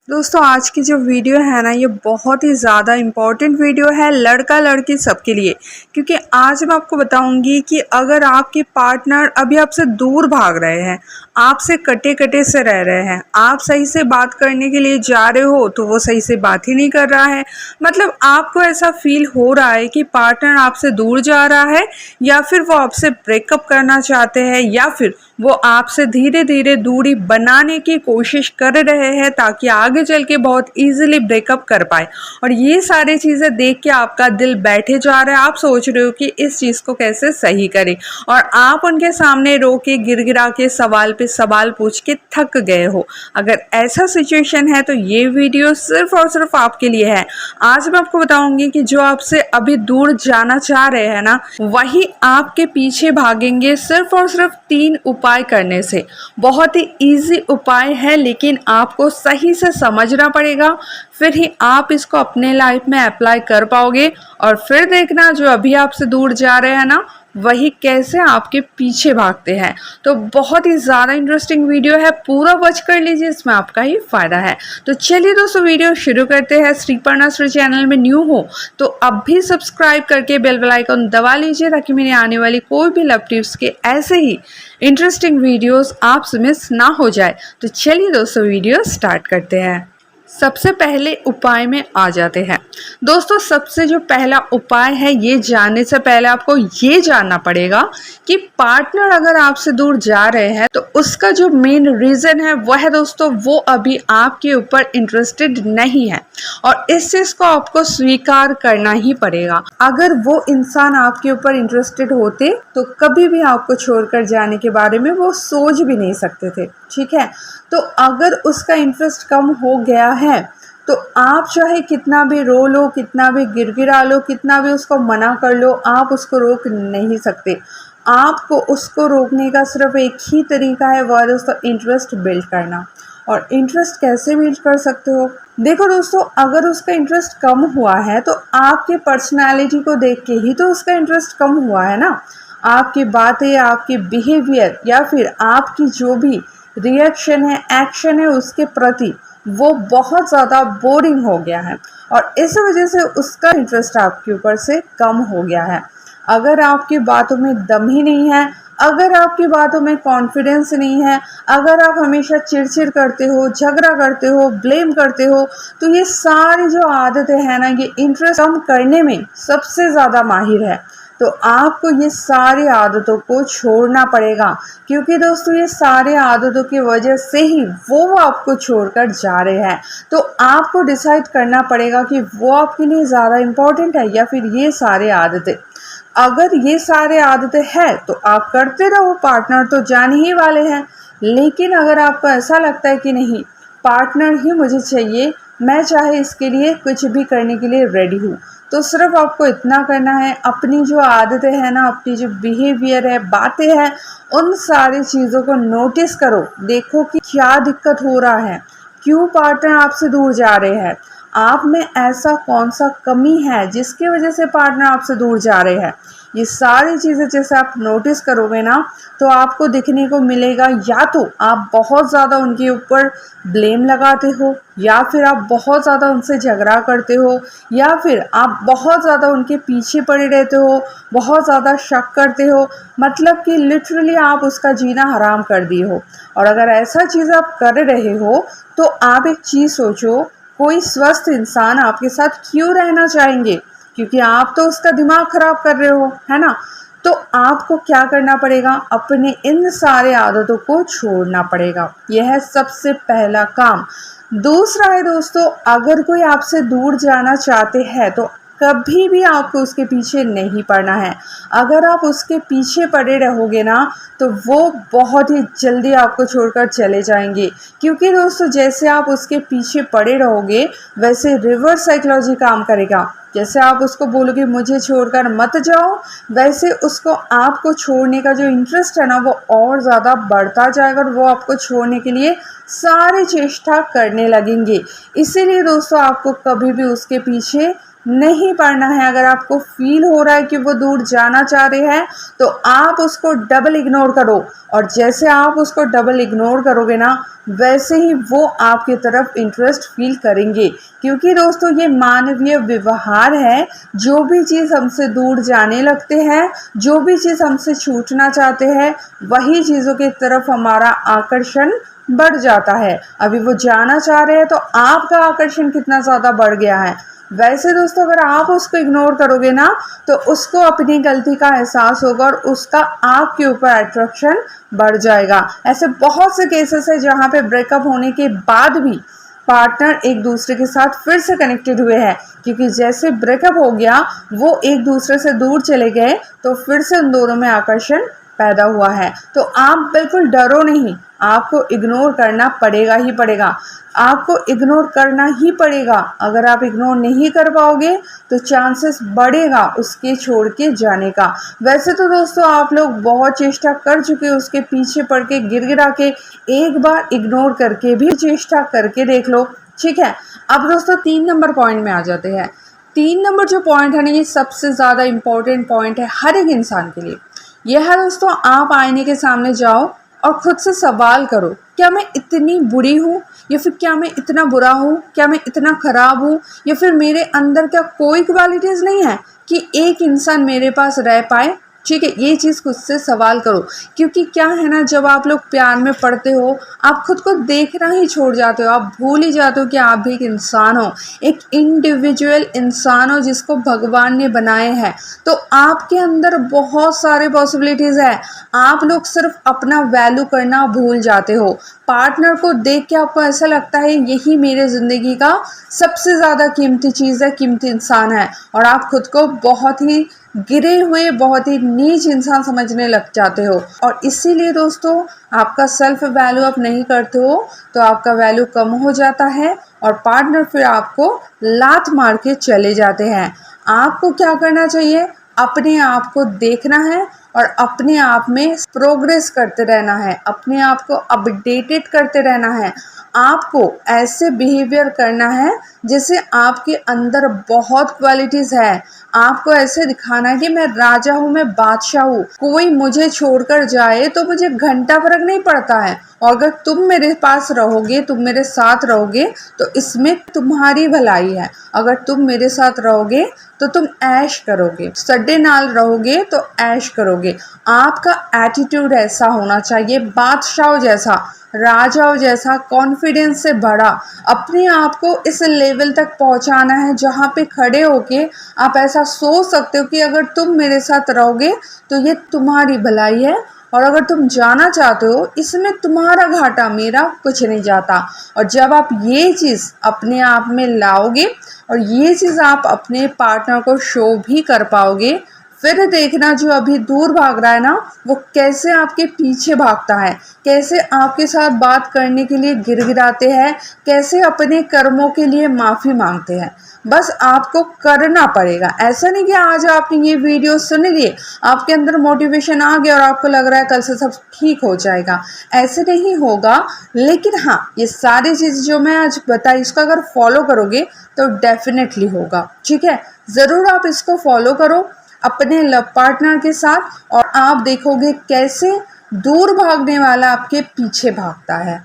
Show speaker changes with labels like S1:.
S1: दोस्तों आज की जो वीडियो है ना, ये बहुत ही ज़्यादा इम्पॉर्टेंट वीडियो है लड़का लड़की सबके लिए। क्योंकि आज मैं आपको बताऊंगी कि अगर आपके पार्टनर अभी आपसे दूर भाग रहे हैं, आपसे कटे कटे से रह रहे हैं, आप सही से बात करने के लिए जा रहे हो तो वो सही से बात ही नहीं कर रहा है, मतलब आपको ऐसा फील हो रहा है कि पार्टनर आपसे दूर जा रहा है, या फिर वो आपसे ब्रेकअप करना चाहते हैं, या फिर वो आपसे धीरे धीरे दूरी बनाने की कोशिश कर रहे हैं ताकि आगे चल के बहुत इजीली ब्रेकअप कर पाए। और ये सारी चीज़ें देख के आपका दिल बैठे जा रहा है, आप सोच रहे हो कि इस चीज़ को कैसे सही करें, और आप उनके सामने रो के गिड़गिड़ा के सवाल पे सवाल पूछ के थक गए हो। अगर ऐसा सिचुएशन है तो ये वीडियो सिर्फ और सिर्फ आपके लिए है। आज मैं आपको बताऊंगी कि जो आपसे अभी दूर जाना चाह रहे हैं ना, वही आपके पीछे भागेंगे सिर्फ और सिर्फ 3 उपाय करने से। बहुत ही इजी उपाय है, लेकिन आपको सही से समझना पड़ेगा, फिर ही आप इसको अपने लाइफ में अप्लाई कर पाओगे। और फिर देखना जो अभी आपसे दूर जा रहे हैं ना, वही कैसे आपके पीछे भागते हैं। तो बहुत ही ज़्यादा इंटरेस्टिंग वीडियो है, पूरा वॉच कर लीजिए, इसमें आपका ही फायदा है। तो चलिए दोस्तों वीडियो शुरू करते हैं। श्रीपर्णा श्री चैनल में न्यू हो तो अब भी सब्सक्राइब करके बेल आइकन दबा लीजिए, ताकि मेरे आने वाली कोई भी लव टिप्स के ऐसे ही इंटरेस्टिंग वीडियोस आपसे मिस ना हो जाए। तो चलिए दोस्तों वीडियो स्टार्ट करते हैं। सबसे पहले उपाय में आ जाते हैं। दोस्तों सबसे जो पहला उपाय है, ये जानने से पहले आपको ये जानना पड़ेगा कि पार्टनर अगर आपसे दूर जा रहे हैं तो उसका जो मेन रीज़न है वह है दोस्तों, वो अभी आपके ऊपर इंटरेस्टेड नहीं है। और इस चीज़ को आपको स्वीकार करना ही पड़ेगा। अगर वो इंसान आपके ऊपर इंटरेस्टेड होते तो कभी भी आपको छोड़कर जाने के बारे में वो सोच भी नहीं सकते थे, ठीक है। तो अगर उसका इंटरेस्ट कम हो गया है तो आप चाहे कितना भी रो लो, कितना भी गिड़गिड़ा लो, कितना भी उसको मना कर लो, आप उसको रोक नहीं सकते। आपको उसको रोकने का सिर्फ एक ही तरीका है, वह दोस्तों इंटरेस्ट बिल्ड करना। और इंटरेस्ट कैसे बिल्ड कर सकते हो? देखो दोस्तों, अगर उसका इंटरेस्ट कम हुआ है तो आपके पर्सनालिटी को देख के ही तो उसका इंटरेस्ट कम हुआ है ना। आपकी बातें, आपके बिहेवियर, या फिर आपकी जो भी रिएक्शन है, एक्शन है उसके प्रति, वो बहुत ज़्यादा बोरिंग हो गया है, और इस वजह से उसका इंटरेस्ट आपके ऊपर से कम हो गया है। अगर आपकी बातों में दम ही नहीं है, अगर आपकी बातों में कॉन्फिडेंस नहीं है, अगर आप हमेशा चिड़चिड़ करते हो, झगड़ा करते हो, ब्लेम करते हो, तो ये सारी जो आदतें हैं ना, ये इंटरेस्ट कम करने में सबसे ज़्यादा माहिर है। तो आपको ये सारी आदतों को छोड़ना पड़ेगा, क्योंकि दोस्तों ये सारे आदतों की वजह से ही वो आपको छोड़कर जा रहे हैं। तो आपको डिसाइड करना पड़ेगा कि वो आपके लिए ज़्यादा इम्पोर्टेंट है या फिर ये सारे आदतें। अगर ये सारे आदतें हैं तो आप करते रहो, पार्टनर तो जाने ही वाले हैं। लेकिन अगर आपको ऐसा लगता है कि नहीं, पार्टनर ही मुझे चाहिए, मैं चाहे इसके लिए कुछ भी करने के लिए रेडी हूँ, तो सिर्फ आपको इतना करना है, अपनी जो आदतें हैं ना, अपनी जो बिहेवियर है, बातें हैं, उन सारी चीज़ों को नोटिस करो। देखो कि क्या दिक्कत हो रहा है, क्यों पार्टनर आपसे दूर जा रहे हैं, आप में ऐसा कौन सा कमी है जिसकी वजह से पार्टनर आपसे दूर जा रहे हैं। ये सारी चीज़ें जैसे आप नोटिस करोगे ना, तो आपको दिखने को मिलेगा, या तो आप बहुत ज़्यादा उनके ऊपर ब्लेम लगाते हो, या फिर आप बहुत ज़्यादा उनसे झगड़ा करते हो, या फिर आप बहुत ज़्यादा उनके पीछे पड़े रहते हो, बहुत ज़्यादा शक करते हो, मतलब कि लिटरली आप उसका जीना हराम कर दिए हो। और अगर ऐसा चीज़ आप कर रहे हो तो आप एक चीज़ सोचो, कोई स्वस्थ इंसान आपके साथ क्यों रहना चाहेंगे? क्योंकि आप तो उसका दिमाग खराब कर रहे हो, है ना। तो आपको क्या करना पड़ेगा, अपने इन सारे आदतों को छोड़ना पड़ेगा। यह है सबसे पहला काम। दूसरा है दोस्तों, अगर कोई आपसे दूर जाना चाहते हैं तो कभी भी आपको उसके पीछे नहीं पड़ना है। अगर आप उसके पीछे पड़े रहोगे ना, तो वो बहुत ही जल्दी आपको छोड़कर चले जाएंगे। क्योंकि दोस्तों जैसे आप उसके पीछे पड़े रहोगे, वैसे रिवर्स साइकोलॉजी काम करेगा। जैसे आप उसको बोलोगे मुझे छोड़कर मत जाओ, वैसे उसको आपको छोड़ने का जो इंटरेस्ट है ना, वो और ज़्यादा बढ़ता जाएगा, और वो आपको छोड़ने के लिए सारी चेष्टा करने लगेंगे। इसीलिए दोस्तों आपको कभी भी उसके पीछे नहीं पढ़ना है। अगर आपको फील हो रहा है कि वो दूर जाना चाह रहे हैं तो आप उसको डबल इग्नोर करो, और जैसे आप उसको डबल इग्नोर करोगे ना वैसे ही वो आपकी तरफ इंटरेस्ट फील करेंगे। क्योंकि दोस्तों ये मानवीय व्यवहार है, जो भी चीज़ हमसे दूर जाने लगते हैं, जो भी चीज़ हमसे छूटना चाहते हैं, वही चीज़ों की तरफ हमारा आकर्षण बढ़ जाता है। अभी वो जाना चाह रहे हैं तो आपका आकर्षण कितना ज़्यादा बढ़ गया है। वैसे दोस्तों अगर आप उसको इग्नोर करोगे ना तो उसको अपनी गलती का एहसास होगा और उसका आपके ऊपर अट्रैक्शन बढ़ जाएगा। ऐसे बहुत से केसेस है जहाँ पे ब्रेकअप होने के बाद भी पार्टनर एक दूसरे के साथ फिर से कनेक्टेड हुए हैं, क्योंकि जैसे ब्रेकअप हो गया वो एक दूसरे से दूर चले गए तो फिर से उन दोनों में आकर्षण पैदा हुआ है। तो आप बिल्कुल डरो नहीं, आपको इग्नोर करना पड़ेगा ही पड़ेगा, आपको इग्नोर करना ही पड़ेगा। अगर आप इग्नोर नहीं कर पाओगे तो चांसेस बढ़ेगा उसके छोड़ के जाने का। वैसे तो दोस्तों आप लोग बहुत चेष्टा कर चुके, उसके पीछे पड़ के गिड़गिड़ा के, एक बार इग्नोर करके भी चेष्टा करके देख लो, ठीक है। अब दोस्तों 3 नंबर पॉइंट में आ जाते हैं। 3 नंबर जो पॉइंट है ना ये सबसे ज़्यादा इम्पोर्टेंट पॉइंट है हर एक इंसान के लिए। यह है दोस्तों, आप आईने के सामने जाओ और खुद से सवाल करो, क्या मैं इतनी बुरी हूँ, या फिर क्या मैं इतना बुरा हूँ, क्या मैं इतना ख़राब हूँ, या फिर मेरे अंदर क्या कोई क्वालिटीज़ नहीं है कि एक इंसान मेरे पास रह पाए। ठीक है, ये चीज़ खुद से सवाल करो। क्योंकि क्या है ना, जब आप लोग प्यार में पड़ते हो आप खुद को देखना ही छोड़ जाते हो, आप भूल ही जाते हो कि आप भी एक इंसान हो, एक इंडिविजुअल इंसान हो जिसको भगवान ने बनाए हैं। तो आपके अंदर बहुत सारे पॉसिबिलिटीज़ है। आप लोग सिर्फ अपना वैल्यू करना भूल जाते हो। पार्टनर को देख के आपको ऐसा लगता है यही मेरे ज़िंदगी का सबसे ज़्यादा कीमती चीज़ है, कीमती इंसान है, और आप खुद को बहुत ही गिरे हुए, बहुत ही नीच इंसान समझने लग जाते हो। और इसीलिए दोस्तों आपका सेल्फ वैल्यू आप नहीं करते हो तो आपका वैल्यू कम हो जाता है और पार्टनर फिर आपको लात मार के चले जाते हैं। आपको क्या करना चाहिए, अपने आप को देखना है और अपने आप में प्रोग्रेस करते रहना है, अपने आप को अपडेटेड करते रहना है। आपको ऐसे बिहेवियर करना है जैसे आपके अंदर बहुत क्वालिटीज़ है। आपको ऐसे दिखाना है कि मैं राजा हूँ, मैं बादशाह हूँ, कोई मुझे छोड़कर जाए तो मुझे घंटा फर्क नहीं पड़ता है, और अगर तुम मेरे पास रहोगे, तुम मेरे साथ रहोगे तो इसमें तुम्हारी भलाई है। अगर तुम मेरे साथ रहोगे तो तुम ऐश करोगे, सड्डे नाल रहोगे तो ऐश करोगे। आपका एटीट्यूड ऐसा होना चाहिए, बादशाह जैसा, राजाओं जैसा, कॉन्फिडेंस से भरा। अपने आप को इस लेवल तक पहुंचाना है जहां पे खड़े होके आप ऐसा सोच सकते हो कि अगर तुम मेरे साथ रहोगे तो ये तुम्हारी भलाई है, और अगर तुम जाना चाहते हो इसमें तुम्हारा घाटा, मेरा कुछ नहीं जाता। और जब आप ये चीज़ अपने आप में लाओगे और ये चीज़ आप अपने पार्टनर को शो भी कर पाओगे, फिर देखना जो अभी दूर भाग रहा है ना वो कैसे आपके पीछे भागता है, कैसे आपके साथ बात करने के लिए गिड़गिड़ाते हैं, कैसे अपने कर्मों के लिए माफ़ी मांगते हैं। बस आपको करना पड़ेगा। ऐसा नहीं कि आज आपने ये वीडियो सुन लिए, आपके अंदर मोटिवेशन आ गया और आपको लग रहा है कल से सब ठीक हो जाएगा, ऐसे नहीं होगा। लेकिन हाँ, ये सारी चीज़ जो मैं आज बताई इसको अगर फॉलो करोगे तो डेफिनेटली होगा। ठीक है, ज़रूर आप इसको फॉलो करो अपने लव पार्टनर के साथ, और आप देखोगे कैसे दूर भागने वाला आपके पीछे भागता है।